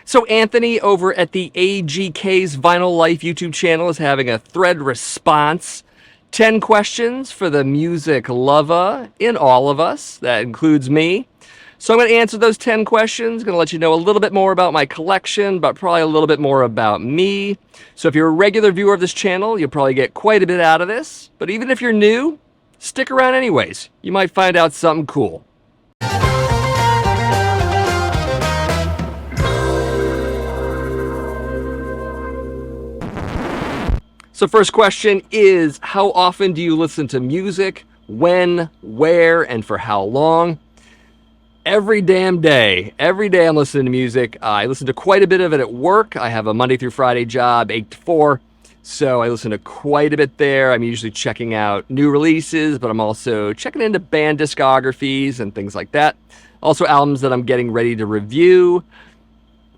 So Anthony over at the AGK's Vinyl Life YouTube channel is having a thread response. 10 questions for the music lover in all of us. That includes me. So I'm going to answer those 10 questions. Going to let you know a little bit more about my collection, but probably a little bit more about me. So if you're a regular viewer of this channel, you'll probably get quite a bit out of this. But even if you're new, stick around anyways. You might find out something cool. So first question is, how often do you listen to music? When, where, and for how long? Every damn day. Every day I'm listening to music. I listen to quite a bit of it at work. I have a Monday through Friday job, 8 to 4. So I listen to quite a bit there. I'm usually checking out new releases, but I'm also checking into band discographies and things like that. Also albums that I'm getting ready to review.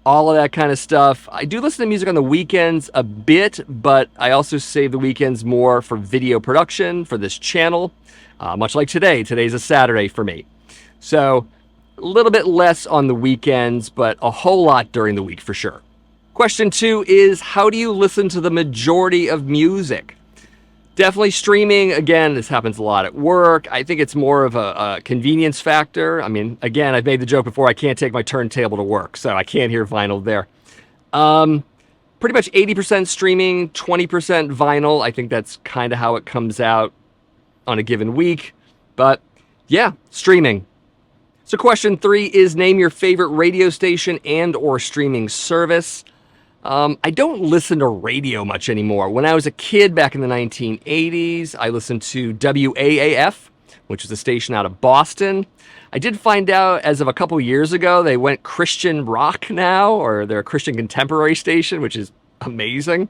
All of that kind of stuff. I do listen to music on the weekends a bit, but I also save the weekends more for video production for this channel. Much like today. Today's a Saturday for me. So a little bit less on the weekends, but a whole lot during the week for sure. Question 2 is, how do you listen to the majority of music? Definitely streaming. Again, this happens a lot at work. I think it's more of a convenience factor. I mean, again, I've made the joke before, I can't take my turntable to work, so I can't hear vinyl there. Pretty much 80% streaming, 20% vinyl. I think that's kind of how it comes out on a given week. But yeah, streaming. So question 3 is, name your favorite radio station and or streaming service. I don't listen to radio much anymore. When I was a kid back in the 1980s, I listened to WAAF, which is a station out of Boston. I did find out as of a couple years ago, they went Christian rock now, or they're a Christian contemporary station, which is amazing.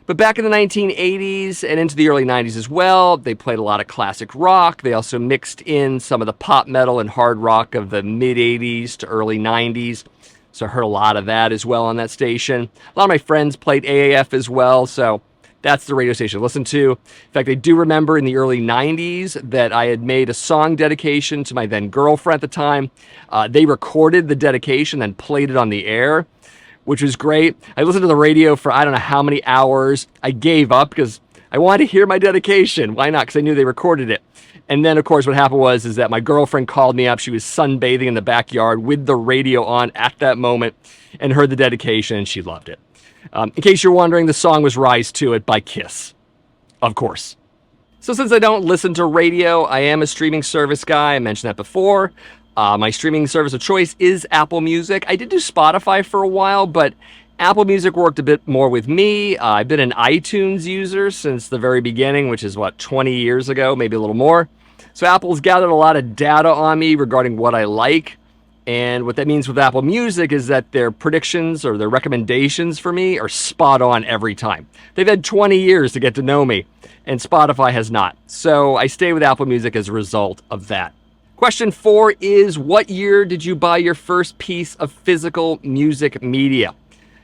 But back in the 1980s and into the early 90s as well, they played a lot of classic rock. They also mixed in some of the pop metal and hard rock of the mid 80s to early 90s. So I heard a lot of that as well on that station. A lot of my friends played AAF as well, so that's the radio station I listened to. In fact, I do remember in the early 90s that I had made a song dedication to my then girlfriend at the time. They recorded the dedication and played it on the air, which was great. I listened to the radio for I don't know how many hours. I gave up because I wanted to hear my dedication. Why not? Because I knew they recorded it. And then, of course, what happened was that my girlfriend called me up. She was sunbathing in the backyard with the radio on at that moment and heard the dedication, and she loved it. In case you're wondering, the song was Rise to It by Kiss, of course. So since I don't listen to radio, I am a streaming service guy. I mentioned that before. My streaming service of choice is Apple Music. I did do Spotify for a while, but Apple Music worked a bit more with me. I've been an iTunes user since the very beginning, which is, 20 years ago, maybe a little more. So Apple's gathered a lot of data on me regarding what I like. And what that means with Apple Music is that their predictions or their recommendations for me are spot on every time. They've had 20 years to get to know me, and Spotify has not. So I stay with Apple Music as a result of that. Question 4 is, what year did you buy your first piece of physical music media?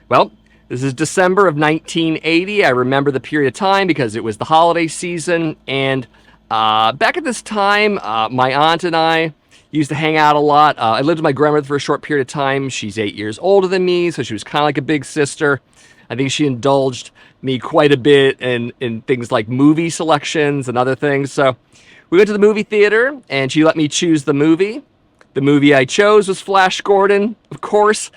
Well, this is December of 1980. I remember the period of time because it was the holiday season. And back at this time, my aunt and I used to hang out a lot. I lived with my grandmother for a short period of time. She's 8 years older than me, so she was kind of like a big sister. I think she indulged me quite a bit in things like movie selections and other things. So we went to the movie theater, and she let me choose the movie. The movie I chose was Flash Gordon, of course.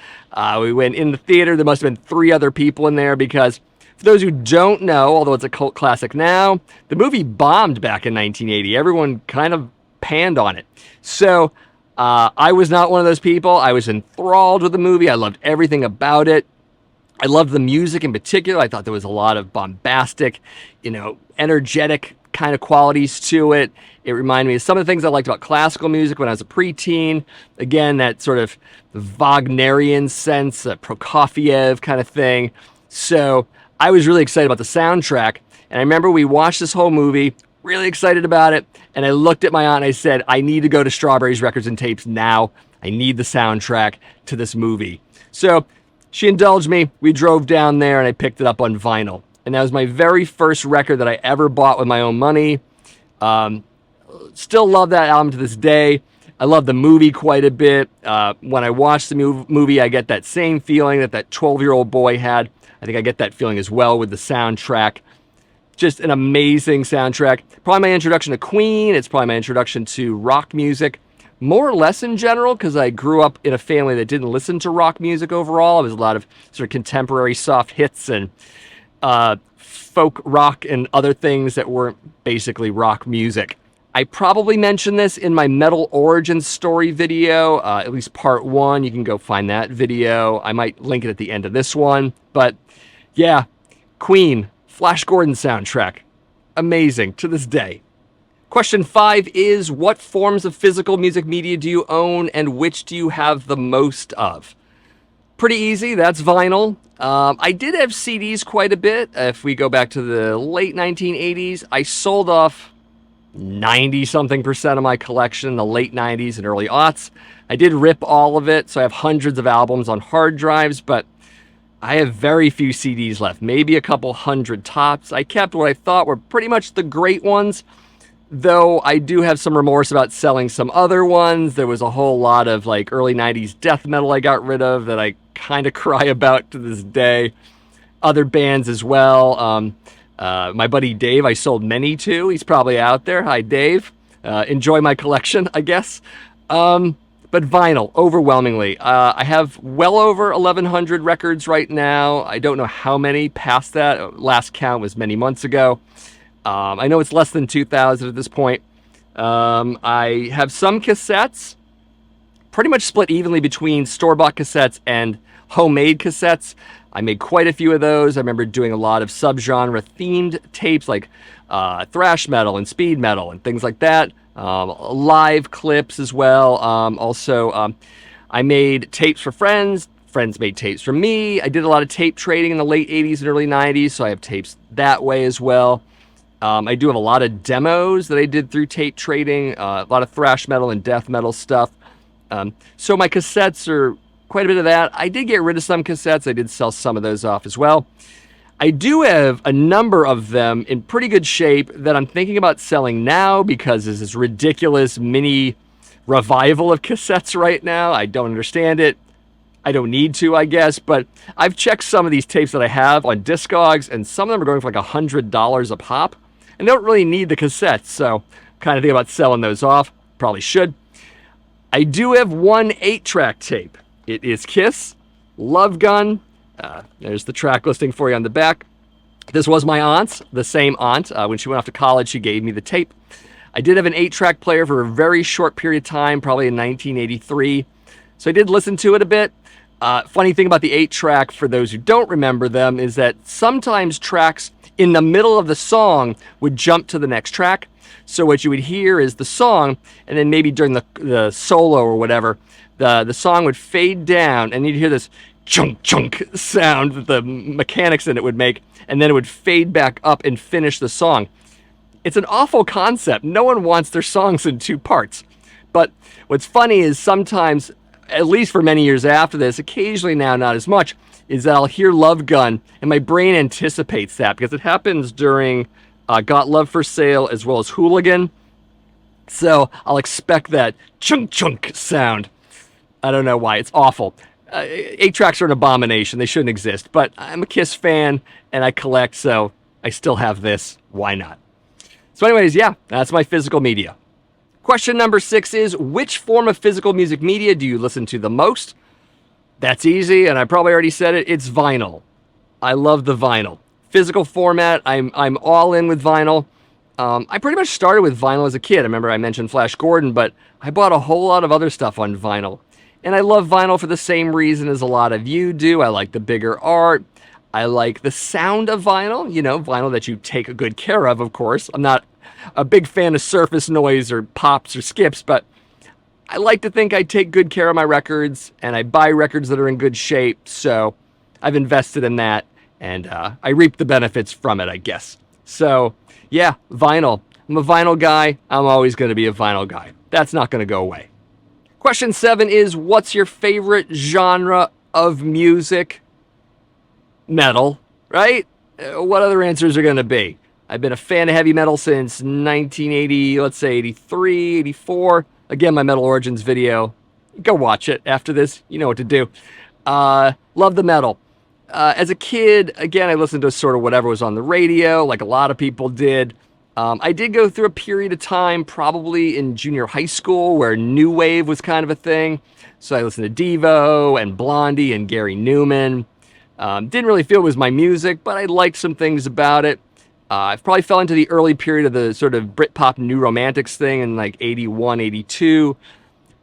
We went in the theater. There must have been 3 other people in there because, for those who don't know, although it's a cult classic now, the movie bombed back in 1980. Everyone kind of panned on it. So I was not one of those people. I was enthralled with the movie. I loved everything about it. I loved the music in particular. I thought there was a lot of bombastic, energetic kind of qualities to it. It reminded me of some of the things I liked about classical music when I was a preteen. Again, that sort of Wagnerian sense, Prokofiev kind of thing. So I was really excited about the soundtrack. And I remember we watched this whole movie, really excited about it. And I looked at my aunt and I said, I need to go to Strawberries Records and Tapes now. I need the soundtrack to this movie. So she indulged me. We drove down there and I picked it up on vinyl. And that was my very first record that I ever bought with my own money. Still love that album to this day. I love the movie quite a bit. When I watch the movie, I get that same feeling that 12-year-old boy had. I think I get that feeling as well with the soundtrack. Just an amazing soundtrack. Probably my introduction to Queen. It's probably my introduction to rock music. More or less in general, because I grew up in a family that didn't listen to rock music overall. It was a lot of sort of contemporary soft hits and folk rock and other things that weren't basically rock music. I probably mentioned this in my metal origin story video, at least part 1. You can go find that video. I might link it at the end of this one. But yeah, Queen, Flash Gordon soundtrack. Amazing to this day. Question 5 is, what forms of physical music media do you own and which do you have the most of? Pretty easy, that's vinyl. I did have CDs quite a bit. If we go back to the late 1980s, I sold off 90-something% of my collection in the late 90s and early aughts. I did rip all of it, so I have hundreds of albums on hard drives, but I have very few CDs left, maybe a couple hundred tops. I kept what I thought were pretty much the great ones, though I do have some remorse about selling some other ones. There was a whole lot of like early 90s death metal I got rid of that I kind of cry about to this day. Other bands as well. My buddy Dave, I sold many to. He's probably out there. Hi, Dave. Enjoy my collection, I guess. But vinyl, overwhelmingly. I have well over 1,100 records right now. I don't know how many past that. Last count was many months ago. I know it's less than 2,000 at this point. I have some cassettes, pretty much split evenly between store-bought cassettes and homemade cassettes. I made quite a few of those. I remember doing a lot of subgenre themed tapes like thrash metal and speed metal and things like that. Live clips as well. I made tapes for friends. Friends made tapes for me. I did a lot of tape trading in the late 80s and early 90s, so I have tapes that way as well. I do have a lot of demos that I did through tape trading, a lot of thrash metal and death metal stuff. So my cassettes are quite a bit of that. I did get rid of some cassettes. I did sell some of those off as well. I do have a number of them in pretty good shape that I'm thinking about selling now because there's this ridiculous mini revival of cassettes right now. I don't understand it. I don't need to, I guess, but I've checked some of these tapes that I have on Discogs, and some of them are going for like $100 a pop, and don't really need the cassettes, so kind of think about selling those off. Probably should. I do have one 8-track tape. It is Kiss, Love Gun. There's the track listing for you on the back. This was my aunt's, the same aunt. When she went off to college, she gave me the tape. I did have an 8-track player for a very short period of time, probably in 1983. So I did listen to it a bit. Funny thing about the 8-track, for those who don't remember them, is that sometimes tracks in the middle of the song would jump to the next track. So what you would hear is the song, and then maybe during the solo or whatever, the song would fade down, and you'd hear this chunk chunk sound that the mechanics in it would make, and then it would fade back up and finish the song. It's an awful concept. No one wants their songs in 2 parts. But what's funny is sometimes, at least for many years after this, occasionally now not as much, is that I'll hear Love Gun, and my brain anticipates that because it happens during Got Love for Sale as well as Hooligan. So I'll expect that chunk chunk sound. I don't know why. It's awful. 8-tracks are an abomination. They shouldn't exist. But I'm a Kiss fan, and I collect, so I still have this. Why not? So anyways, yeah, that's my physical media. Question number 6 is, which form of physical music media do you listen to the most? That's easy, and I probably already said it. It's vinyl. I love the vinyl. Physical format, I'm all in with vinyl. I pretty much started with vinyl as a kid. I remember I mentioned Flash Gordon, but I bought a whole lot of other stuff on vinyl. And I love vinyl for the same reason as a lot of you do. I like the bigger art. I like the sound of vinyl. You know, vinyl that you take good care of course. I'm not a big fan of surface noise or pops or skips, but I like to think I take good care of my records, and I buy records that are in good shape, so I've invested in that, and I reap the benefits from it, I guess. So, yeah, vinyl. I'm a vinyl guy. I'm always going to be a vinyl guy. That's not going to go away. Question 7 is, what's your favorite genre of music? Metal, right? What other answers are going to be? I've been a fan of heavy metal since 1980, let's say 83, 84. Again, my Metal Origins video. Go watch it after this. You know what to do. Love the metal. As a kid, again, I listened to sort of whatever was on the radio, like a lot of people did. I did go through a period of time, probably in junior high school, where new wave was kind of a thing. So I listened to Devo and Blondie and Gary Newman. Didn't really feel it was my music, but I liked some things about it. I probably fell into the early period of the sort of Britpop New Romantics thing in like 81, 82.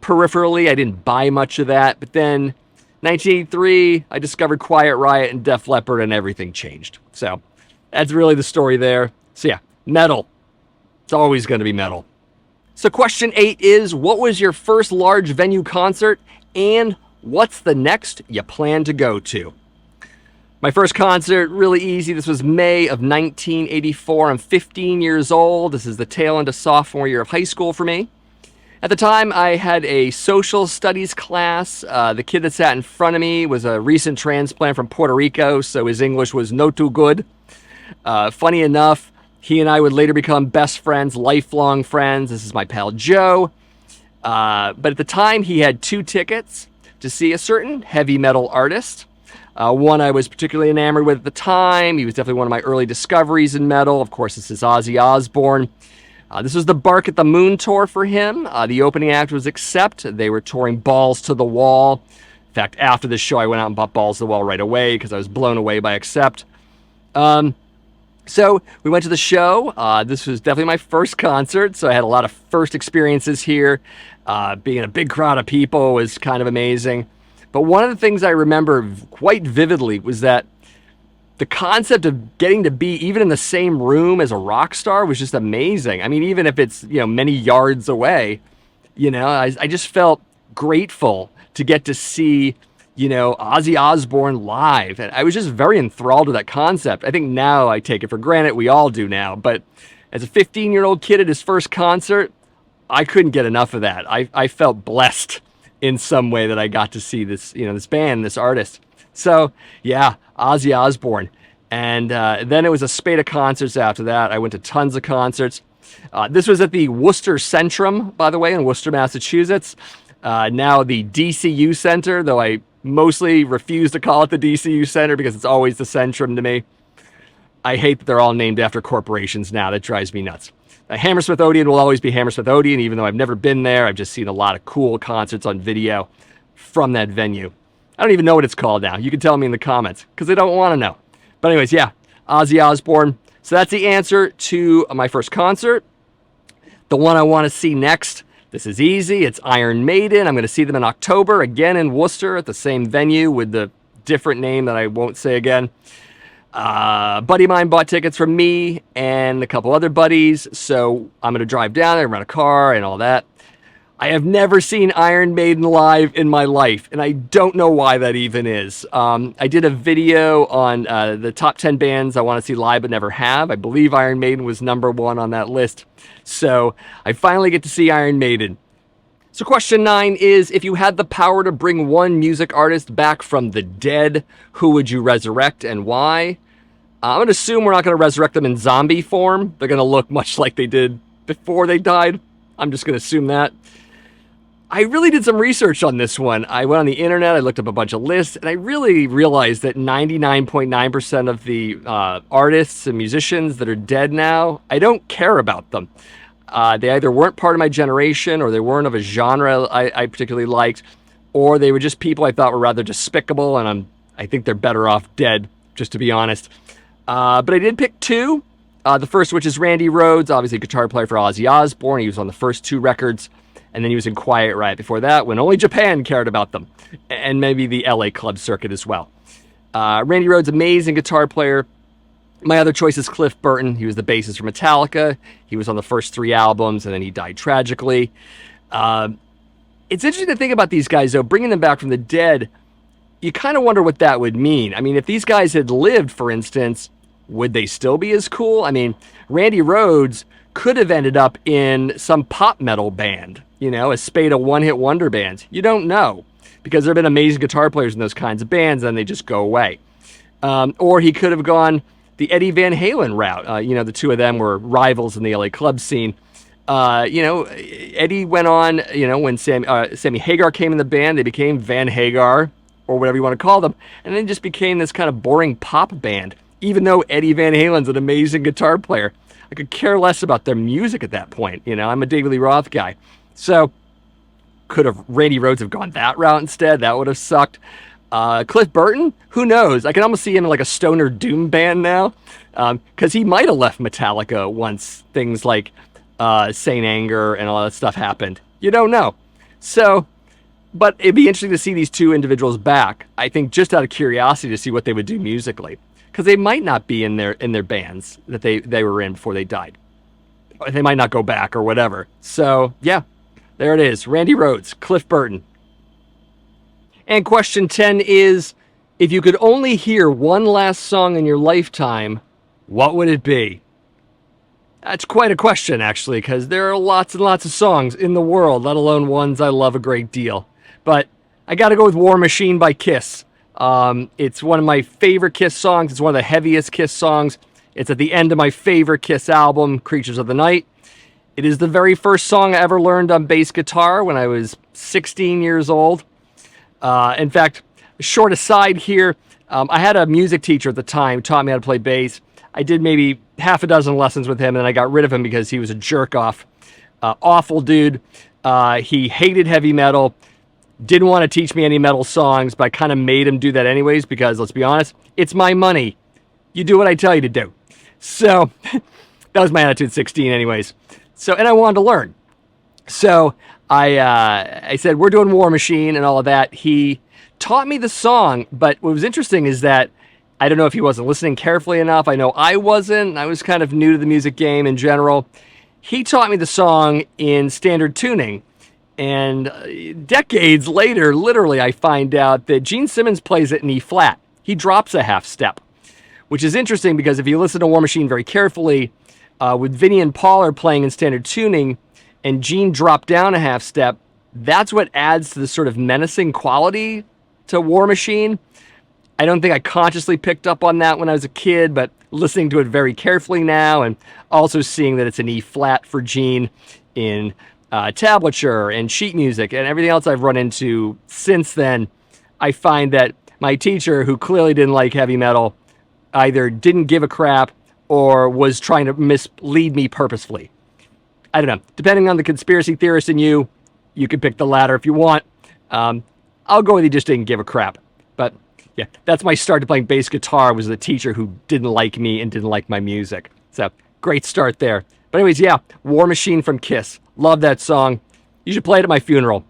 Peripherally, I didn't buy much of that. But then 1983, I discovered Quiet Riot and Def Leppard, and everything changed. So that's really the story there. So yeah, metal. It's always going to be metal. So question 8 is, what was your first large venue concert, and what's the next you plan to go to? My first concert, really easy. This was May of 1984. I'm 15 years old. This is the tail end of sophomore year of high school for me. At the time, I had a social studies class. The kid that sat in front of me was a recent transplant from Puerto Rico, so his English was no too good. Funny enough, he and I would later become best friends, lifelong friends. This is my pal Joe. But at the time, he had 2 tickets to see a certain heavy metal artist. One I was particularly enamored with at the time. He was definitely one of my early discoveries in metal. Of course, this is Ozzy Osbourne. This was the Bark at the Moon tour for him. The opening act was Accept. They were touring Balls to the Wall. In fact, after the show, I went out and bought Balls to the Wall right away because I was blown away by Accept. So we went to the show. This was definitely my first concert, so I had a lot of first experiences here. Being in a big crowd of people was kind of amazing. But one of the things I remember quite vividly was that the concept of getting to be even in the same room as a rock star was just amazing. I mean, even if it's, many yards away, I just felt grateful to get to see, Ozzy Osbourne live. And I was just very enthralled with that concept. I think now I take it for granted. We all do now. But as a 15-year-old kid at his first concert, I couldn't get enough of that. I felt blessed in some way that I got to see this, this band, this artist. So yeah, Ozzy Osbourne. And then it was a spate of concerts after that. I went to tons of concerts. This was at the Worcester Centrum, by the way, in Worcester, Massachusetts. Now the DCU Center, though I mostly refuse to call it the DCU Center because it's always the Centrum to me. I hate that they're all named after corporations now. That drives me nuts. Hammersmith Odeon will always be Hammersmith Odeon, even though I've never been there. I've just seen a lot of cool concerts on video from that venue. I don't even know what it's called now. You can tell me in the comments, because I don't want to know. But anyways, yeah, Ozzy Osbourne. So that's the answer to my first concert. The one I want to see next, this is easy. It's Iron Maiden. I'm going to see them in October, again in Worcester, at the same venue with the different name that I won't say again. A buddy of mine bought tickets from me and a couple other buddies, so I'm going to drive down there, rent a car, and all that. I have never seen Iron Maiden live in my life, and I don't know why that even is. I did a video on the top 10 bands I want to see live but never have. I believe Iron Maiden was number 1 on that list, so I finally get to see Iron Maiden. So question 9 is, if you had the power to bring one music artist back from the dead, who would you resurrect and why? I'm going to assume we're not going to resurrect them in zombie form. They're going to look much like they did before they died. I'm just going to assume that. I really did some research on this one. I went on the internet, I looked up a bunch of lists, and I really realized that 99.9% of the artists and musicians that are dead now, I don't care about them. They either weren't part of my generation, or they weren't of a genre I particularly liked, or they were just people I thought were rather despicable, and I think they're better off dead, just to be honest. But I did pick 2. The first, which is Randy Rhoads, obviously guitar player for Ozzy Osbourne. He was on the first 2 records, and then he was in Quiet Riot before that, when only Japan cared about them, and maybe the LA club circuit as well. Randy Rhoads, amazing guitar player. My other choice is Cliff Burton. He was the bassist for Metallica. He was on the first 3 albums, and then he died tragically. It's interesting to think about these guys, though. Bringing them back from the dead, you kind of wonder what that would mean. I mean, if these guys had lived, for instance, would they still be as cool? I mean, Randy Rhoads could have ended up in some pop metal band, a spate of one-hit wonder bands. You don't know, because there have been amazing guitar players in those kinds of bands, and they just go away. Or he could have gone the Eddie Van Halen route. The 2 of them were rivals in the LA club scene. Eddie went on, when Sammy Hagar came in the band, they became Van Hagar, or whatever you want to call them, and then just became this kind of boring pop band. Even though Eddie Van Halen's an amazing guitar player, I could care less about their music at that point. I'm a David Lee Roth guy. So, could have Randy Rhoads have gone that route instead? That would have sucked. Cliff Burton? Who knows? I can almost see him in like a stoner doom band now, because he might have left Metallica once things like Saint Anger and all that stuff happened. You don't know. So, but it'd be interesting to see these two individuals back. I think just out of curiosity to see what they would do musically, because they might not be in their bands that they were in before they died. Or they might not go back or whatever. So yeah, there it is. Randy Rhoads, Cliff Burton. And question 10 is, if you could only hear one last song in your lifetime, what would it be? That's quite a question, actually, because there are lots and lots of songs in the world, let alone ones I love a great deal. But I got to go with War Machine by Kiss. It's one of my favorite Kiss songs. It's one of the heaviest Kiss songs. It's at the end of my favorite Kiss album, Creatures of the Night. It is the very first song I ever learned on bass guitar when I was 16 years old. In fact, a short aside here, I had a music teacher at the time who taught me how to play bass. I did maybe half a dozen lessons with him, and then I got rid of him because he was a jerk-off. Awful dude. He hated heavy metal. Didn't want to teach me any metal songs, but I kind of made him do that anyways because, let's be honest, it's my money. You do what I tell you to do. So, that was my attitude at 16 anyways. So, and I wanted to learn. So, I said, we're doing War Machine and all of that. He taught me the song, but what was interesting is that I don't know if he wasn't listening carefully enough. I know I wasn't. I was kind of new to the music game in general. He taught me the song in standard tuning. And decades later, literally, I find out that Gene Simmons plays it in E flat. He drops a half step, which is interesting because if you listen to War Machine very carefully, with Vinnie and Paul are playing in standard tuning, and Gene dropped down a half step, that's what adds to the sort of menacing quality to War Machine. I don't think I consciously picked up on that when I was a kid, but listening to it very carefully now, and also seeing that it's an E flat for Gene in tablature and sheet music and everything else I've run into since then, I find that my teacher, who clearly didn't like heavy metal, either didn't give a crap or was trying to mislead me purposefully. I don't know. Depending on the conspiracy theorist in you, you can pick the latter if you want. I'll go with he just didn't give a crap. But yeah, that's my start to playing bass guitar, was the teacher who didn't like me and didn't like my music. So, great start there. But anyways, yeah, War Machine from Kiss. Love that song. You should play it at my funeral.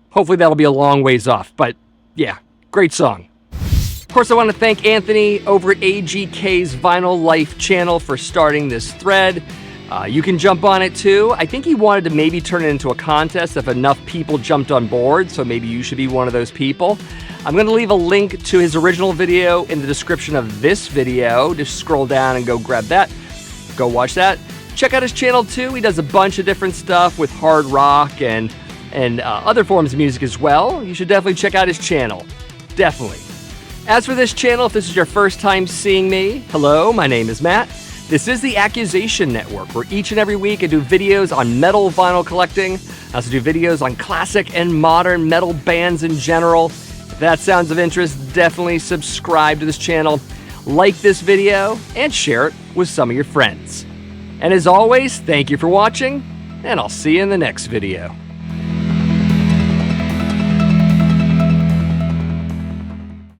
Hopefully that'll be a long ways off, but yeah, great song. Of course, I want to thank Anthony over at AGK's Vinyl Life channel for starting this thread. You can jump on it too. I think he wanted to maybe turn it into a contest if enough people jumped on board, so maybe you should be one of those people. I'm going to leave a link to his original video in the description of this video. Just scroll down and go grab that. Go watch that. Check out his channel too. He does a bunch of different stuff with hard rock and other forms of music as well. You should definitely check out his channel. Definitely. As for this channel, if this is your first time seeing me, hello, my name is Matt. This is the Accusation Network, where each and every week I do videos on metal vinyl collecting. I also do videos on classic and modern metal bands in general. If that sounds of interest, definitely subscribe to this channel, like this video, and share it with some of your friends. And as always, thank you for watching, and I'll see you in the next video.